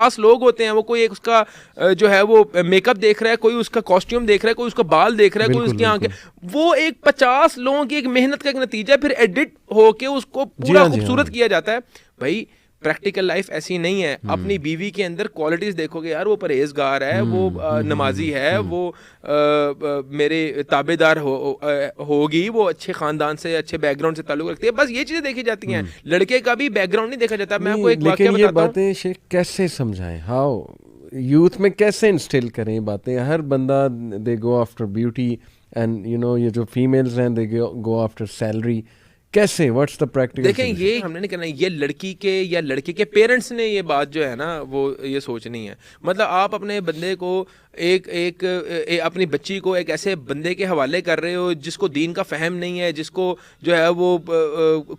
50 لوگ ہوتے ہیں, وہ کوئی ایک اس کا جو ہے وہ میک اپ دیکھ رہا ہے, کوئی اس کا کاسٹیوم دیکھ رہا ہے, کوئی اس کا بال دیکھ رہا ہے, کوئی اس کی آنکھیں, وہ ایک 50 لوگوں کی ایک محنت کا ایک نتیجہ پھر ایڈٹ ہو کے اس کو پورا خوبصورت کیا جاتا ہے. بھائی پریکٹیکل لائف ایسی نہیں ہے. اپنی بیوی کے اندر کوالٹیز دیکھو گے یار, وہ پرہیزگار ہے, وہ نمازی ہے, وہ میرے تابع دار ہوگی, وہ اچھے خاندان سے اچھے بیک گراؤنڈ سے تعلق رکھتی ہے. بس یہ چیزیں دیکھی جاتی ہیں, لڑکے کا بھی بیک گراؤنڈ نہیں دیکھا جاتا. میں آپ کو ایک واقعہ بتاتا ہوں. یہ باتیں شیخ کیسے سمجھائیں, ہاؤ یوتھ میں کیسے انسٹل کریں یہ باتیں؟ ہر بندہ they go after beauty and you know یہ جو فیمیلز ہیں دے گو آفٹر سیلری. کیسے, واٹس دا پریکٹیکل؟ دیکھیں یہ ہم نے نہیں کرنا, یہ لڑکی کے یا لڑکے کے پیرنٹس نے یہ بات جو ہے نا وہ یہ سوچنی ہے. مطلب آپ اپنے بندے کو ایک اپنی بچی کو ایک ایسے بندے کے حوالے کر رہے ہو جس کو دین کا فہم نہیں ہے, جس کو جو ہے وہ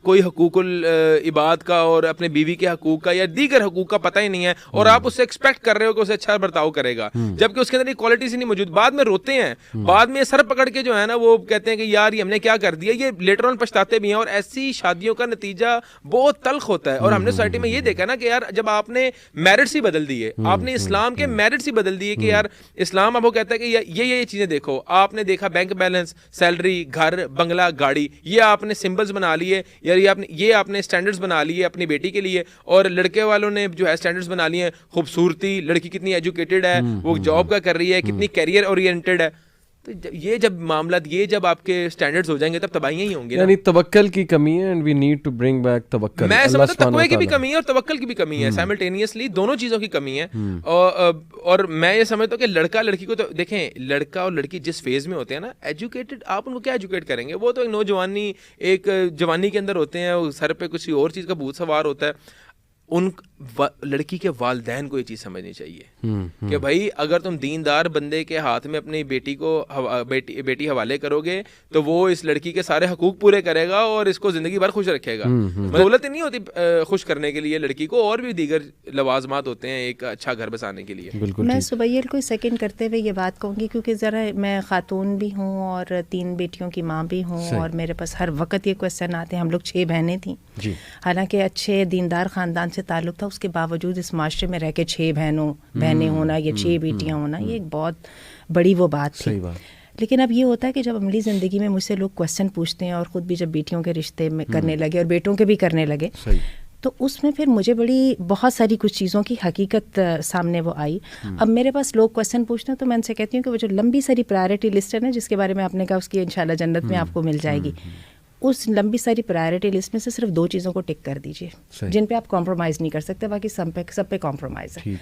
کوئی حقوق العباد کا اور اپنے بیوی کے حقوق کا یا دیگر حقوق کا پتہ ہی نہیں ہے, اور آپ اس سے ایکسپیکٹ کر رہے ہو کہ اسے اچھا برتاؤ کرے گا, جبکہ اس کے اندر یہ کوالٹیز ہی نہیں موجود. بعد میں روتے ہیں, بعد میں سر پکڑ کے جو ہے نا وہ کہتے ہیں کہ یار یہ ہم نے کیا کر دیا, یہ لیٹر آن پچھتاتے بھی ہیں. اور ایسی شادیوں کا نتیجہ بہت تلخ ہوتا ہے. اور ہم نے سوسائٹی میں یہ دیکھا نا کہ یار جب آپ نے میرٹس ہی بدل دیے, آپ نے اسلام کے میرٹس ہی بدل دیے کہ یار اسلام اب وہ کہتا ہے کہ یہ چیزیں دیکھو, آپ نے دیکھا بینک بیلنس, سیلری, گھر, بنگلہ, گاڑی, یہ آپ نے سمبلز بنا لیے, یار یہ آپ نے اسٹینڈرڈز بنا لیے اپنی بیٹی کے لیے. اور لڑکے والوں نے جو ہے اسٹینڈرڈز بنا لیے ہیں, خوبصورتی, لڑکی کتنی ایجوکیٹڈ ہے, وہ جاب کا کر رہی ہے, کتنی کیریئر اورینٹڈ ہے. تو یہ جب معاملات یہ جب آپ کے سٹینڈرڈز ہو جائیں گے تب تباہیاں ہی ہوں گی. یعنی توکل کی کمی ہے, and we need to bring back توکل. میں سمجھتا ہوں تقوی کی بھی کمی ہے اور توکل کی بھی کمی ہے, سائملٹینیسلی دونوں چیزوں کی کمی ہے. اور میں یہ سمجھتا ہوں کہ لڑکا لڑکی کو, تو دیکھیں لڑکا اور لڑکی جس فیز میں ہوتے ہیں نا ایجوکیٹڈ, آپ ان کو کیا ایجوکیٹ کریں گے, وہ تو ایک نوجوانی ایک جوانی کے اندر ہوتے ہیں, سر پہ کچھ اور چیز کا بھوت سوار ہوتا ہے. ان لڑکی کے والدین کو یہ چیز سمجھنی چاہیے کہ بھائی اگر تم دیندار بندے کے ہاتھ میں اپنی بیٹی کو بیٹی حوالے کرو گے تو وہ اس لڑکی کے سارے حقوق پورے کرے گا اور اس کو زندگی بھر خوش رکھے گا. دولت نہیں ہوتی خوش کرنے کے لیے لڑکی کو, اور بھی دیگر لوازمات ہوتے ہیں ایک اچھا گھر بسانے کے لیے. میں سبیل کو سیکنڈ کرتے ہوئے یہ بات کہوں گی, کیونکہ ذرا میں خاتون بھی ہوں اور 3 بیٹیوں کی ماں بھی ہوں, اور میرے پاس ہر وقت یہ کویسچن آتے ہیں. ہم لوگ 6 بہنیں تھیں, حالانکہ اچھے دیندار خاندان سے تعلق تھا, اس کے باوجود اس معاشرے میں رہ کے 6 بہنیں ہونا یا 6 بیٹیاں ہونا یہ ایک بہت بڑی وہ بات تھی. لیکن اب یہ ہوتا ہے کہ جب عملی زندگی میں مجھ سے لوگ کویسچن پوچھتے ہیں, اور خود بھی جب بیٹیوں کے رشتے میں کرنے لگے اور بیٹوں کے بھی کرنے لگے, تو اس میں پھر مجھے بہت ساری کچھ چیزوں کی حقیقت سامنے وہ آئی. اب میرے پاس لوگ کویسچن پوچھتے ہیں تو میں ان سے کہتی ہوں کہ وہ جو لمبی ساری پرائرٹی لسٹ ہے نا, جس کے بارے میں آپ نے کہا اس کی انشاءاللہ جنت میں آپ کو مل جائے گی, اس لمبی ساری پرائرٹی لسٹ میں سے صرف 2 چیزوں کو ٹک کر دیجیے جن پہ آپ کمپرومائز نہیں کر سکتے, باقی سب پہ کمپرومائز ہے.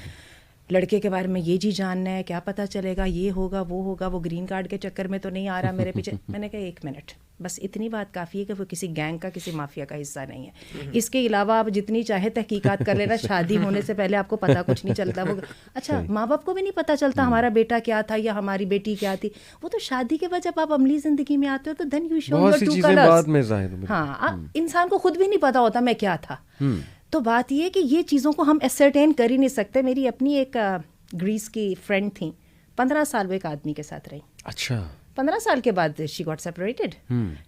لڑکے کے بارے میں یہ جی جاننا ہے, کیا پتہ چلے گا, یہ ہوگا وہ ہوگا, وہ گرین کارڈ کے چکر میں تو نہیں آ رہا میرے پیچھے. میں نے کہا 1 منٹ, بس اتنی بات کافی ہے کہ وہ کسی گینگ کا, کسی مافیا کا حصہ نہیں ہے. اس کے علاوہ آپ جتنی چاہے تحقیقات کر لینا, شادی ہونے سے پہلے آپ کو پتہ کچھ نہیں چلتا. وہ اچھا ماں باپ کو بھی نہیں پتہ چلتا ہمارا بیٹا کیا تھا یا ہماری بیٹی کیا تھی. وہ تو شادی کے بعد جب آپ عملی زندگی میں آتے ہو تو then you show your true colours. ہاں, انسان کو خود بھی نہیں پتہ ہوتا میں کیا تھا. تو بات یہ ہے کہ یہ چیزوں کو ہم ایسرٹین کر ہی نہیں سکتے. میری اپنی ایک گریس کی فرینڈ تھیں, 15 سال وہ ایک آدمی کے ساتھ رہی. اچھا 15 سال کے بعد شی گاٹ سیپریٹڈ.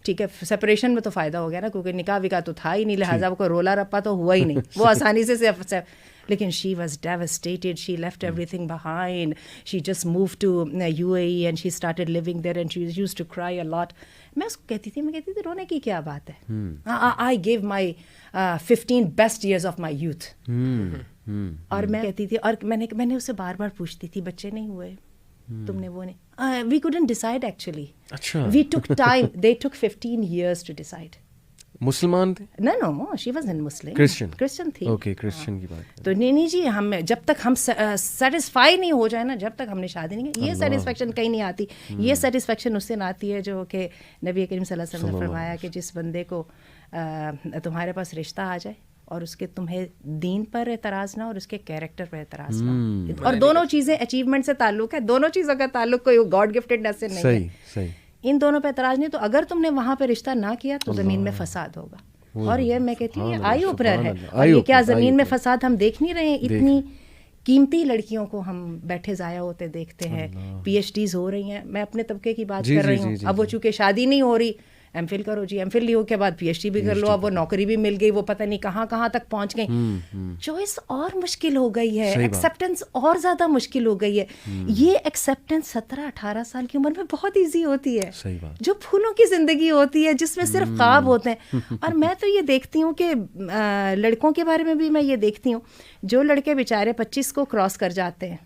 ٹھیک ہے, سیپریشن میں تو فائدہ ہو گیا نا, کیونکہ نکاح وکاح تو تھا ہی نہیں, لہٰذا وہ کوئی رولا رپا تو ہوا ہی نہیں, وہ آسانی سے. لیکن she was devastated, she left everything behind, she just move to UAE and she started living there and she used to cry a لاٹ. میں اس کو کہتی تھی رونے کی کیا بات ہے, I give my 15 best years of my youth. اور میں کہتی تھی, اور میں نے اسے بار بار پوچھتی تھی بچے نہیں ہوئے تم نے, وہ نہیں, وی couldn't decide actually. We took time, they took 15 years to decide. مسلمان تھے؟ No, she wasn't Muslim. Christian تھی. Okay, Christian کی بات. تو نہیں جی, ہم جب تک ہم سیٹسفائی نہیں ہو جائے نا, جب تک ہم نے شادی نہیں کی, یہ سیٹسفیکشن کہیں نہیں آتی. یہ سیٹسفیکشن اس سے نہ آتی ہے جو کہ نبی کریم صلی اللہ علیہ وسلم نے فرمایا کہ جس بندے کو تمہارے پاس رشتہ آ جائے اور اس کے تمہیں دین پر اعتراض نہ اور اس کے کیریکٹر پر اعتراض نہ, اور دونوں چیزیں اچیومنٹ سے تعلق ہے, دونوں چیزوں کا تعلق کوئی گاڈ گفٹڈنس سے نہیں ہے. ان دونوں پہ اعتراض نہیں, تو اگر تم نے وہاں پہ رشتہ نہ کیا تو زمین میں فساد ہوگا. اور یہ میں کہتی ہوں آئی اوپنر ہے. اور یہ کیا زمین میں فساد ہم دیکھ نہیں رہے ہیں, اتنی قیمتی لڑکیوں کو ہم بیٹھے ضائع ہوتے دیکھتے ہیں, PhDs ہو رہی ہیں. میں اپنے طبقے کی بات کر رہی ہوں, اب وہ چونکہ شادی نہیں ہو رہی, MPhil کرو جی, MPhil ہو کے بعد PhD بھی کر لو, اب وہ نوکری بھی مل گئی, وہ پتہ نہیں کہاں کہاں تک پہنچ گئی. چوائس اور مشکل ہو گئی ہے, ایکسیپٹنس اور زیادہ مشکل ہو گئی ہے. یہ ایکسیپٹنس 17-18 سال کی عمر میں بہت ایزی ہوتی ہے, جو پھولوں کی زندگی ہوتی ہے جس میں صرف خواب ہوتے ہیں. اور میں تو یہ دیکھتی ہوں کہ لڑکوں کے بارے میں بھی میں یہ دیکھتی ہوں, جو لڑکے بیچارے 25 کو کراس کر جاتے ہیں,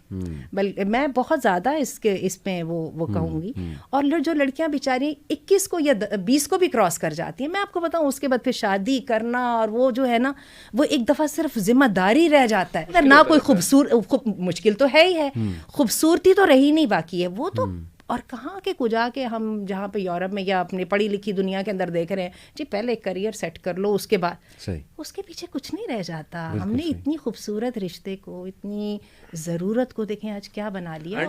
بلکہ میں بہت زیادہ اس میں وہ کہوں گی, اور جو لڑکیاں بیچاری 21 کو یا 20 کو بھی کراس کر جاتی ہیں, میں آپ کو بتاؤں اس کے بعد پھر شادی کرنا, اور وہ جو ہے نا وہ ایک دفعہ صرف ذمہ داری رہ جاتا ہے. اگر نہ کوئی مشکل تو ہے ہی ہے, خوبصورتی تو رہی نہیں باقی ہے وہ تو. اور کہاں کے کجا کے ہم جہاں پہ یورپ میں یا اپنی پڑھی لکھی دنیا کے اندر دیکھ رہے ہیں جی, پہلے ایک کریئر سیٹ کر لو, اس کے بعد اس کے پیچھے کچھ نہیں رہ جاتا. ہم نے اتنی خوبصورت رشتے کو, اتنی ضرورت کو دیکھیں آج کیا بنا لیا.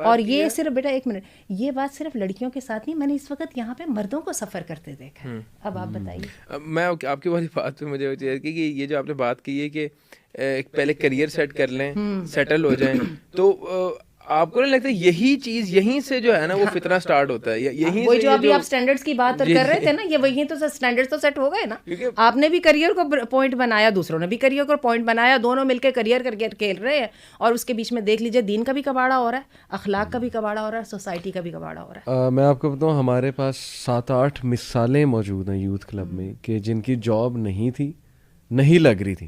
اور یہ صرف بیٹا ایک منٹ, یہ بات صرف لڑکیوں کے ساتھ نہیں, میں نے اس وقت یہاں پہ مردوں کو سفر کرتے دیکھا. اب آپ بتائیے. میں آپ کی والی بات پہ مجھے کہ یہ جو آپ نے بات کی ہے کہ پہلے کریئر سیٹ کر لیں, سیٹل ہو جائیں, تو آپ کو نہیں لگتا یہی چیز یہیں سے جو ہے نا وہ فتنہ سٹارٹ ہوتا ہے, یہیں سے جو ابھی آپ سٹینڈرڈز کی بات کر رہے تھے نا, یہ وہیں تو سٹینڈرڈز تو سیٹ ہو گئے نا. آپ نے بھی کریئر کو پوائنٹ بنایا, دوسروں نے بھی کریئر کو پوائنٹ بنایا, دونوں مل کے کریئر کر کے کھیل رہے ہیں, اور اس کے بیچ میں دیکھ لیجیے دین کا بھی کباڑا ہو رہا ہے, اخلاق کا بھی کباڑا ہو رہا ہے, سوسائٹی کا بھی کباڑا ہو رہا ہے. میں آپ کو بتاؤں ہمارے پاس 7-8 مثالیں موجود ہیں یوتھ کلب میں کہ جن کی جاب نہیں لگ رہی تھی,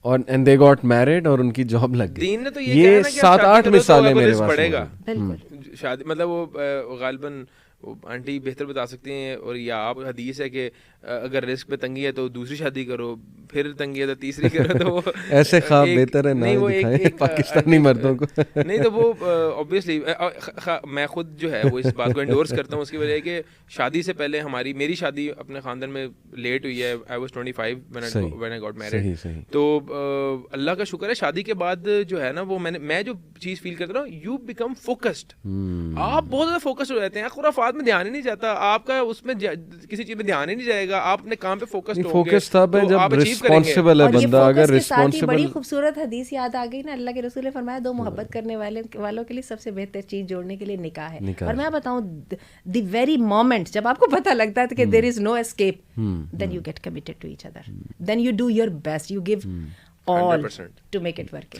اور اینڈ دے گاٹ میرڈ اور ان کی جاب لگ گئی. یہ 7-8 مثالیں میرے پاس پڑے گا. شادی مطلب وہ غالباً آنٹی بہتر بتا سکتی ہیں, اور یا آپ حدیث ہے کہ اگر رزق پہ تنگی ہے تو دوسری شادی کرو, پھر تنگی ہے تو تیسری کرو. تو وہ ایسے خواب بہتر ہے نہ دکھائیں پاکستانی مردوں کو. نہیں تو وہ اوبویسلی میں خود جو ہے وہ اس بات کو انڈورس کرتا ہوں, اس کی وجہ ہے کہ شادی سے پہلے میری شادی اپنے خاندان میں لیٹ ہوئی ہے. I was 25 when I got married. تو اللہ کا شکر ہے شادی کے بعد جو ہے نا وہ میں جو چیز فیل کرتا ہوں, یو بیکم فوکسڈ. آپ بہت زیادہ فوکسڈ ہو جاتے ہیں, خرافات میں دھیان ہی نہیں جاتا آپ کا, اس میں کسی چیز میں دھیان ہی نہیں جائے گا, آپ اپنے کام پہ فوکسڈ ہوں گے. فوکس تب ہے جب رسپانسبل ہے بندہ. اگر رسپانسبل, بڑی خوبصورت حدیث یاد آ گئی نا, اللہ کے رسول نے فرمایا 2 محبت کرنے والوں کے لیے سب سے بہتر چیز جوڑنے کے لیے نکاح ہے. اور میں بتاؤں دی ویری مومنٹ جب آپ کو پتہ لگتا ہے کہ there is no escape, then you get committed to each other, then you do your best, you give all to make it work.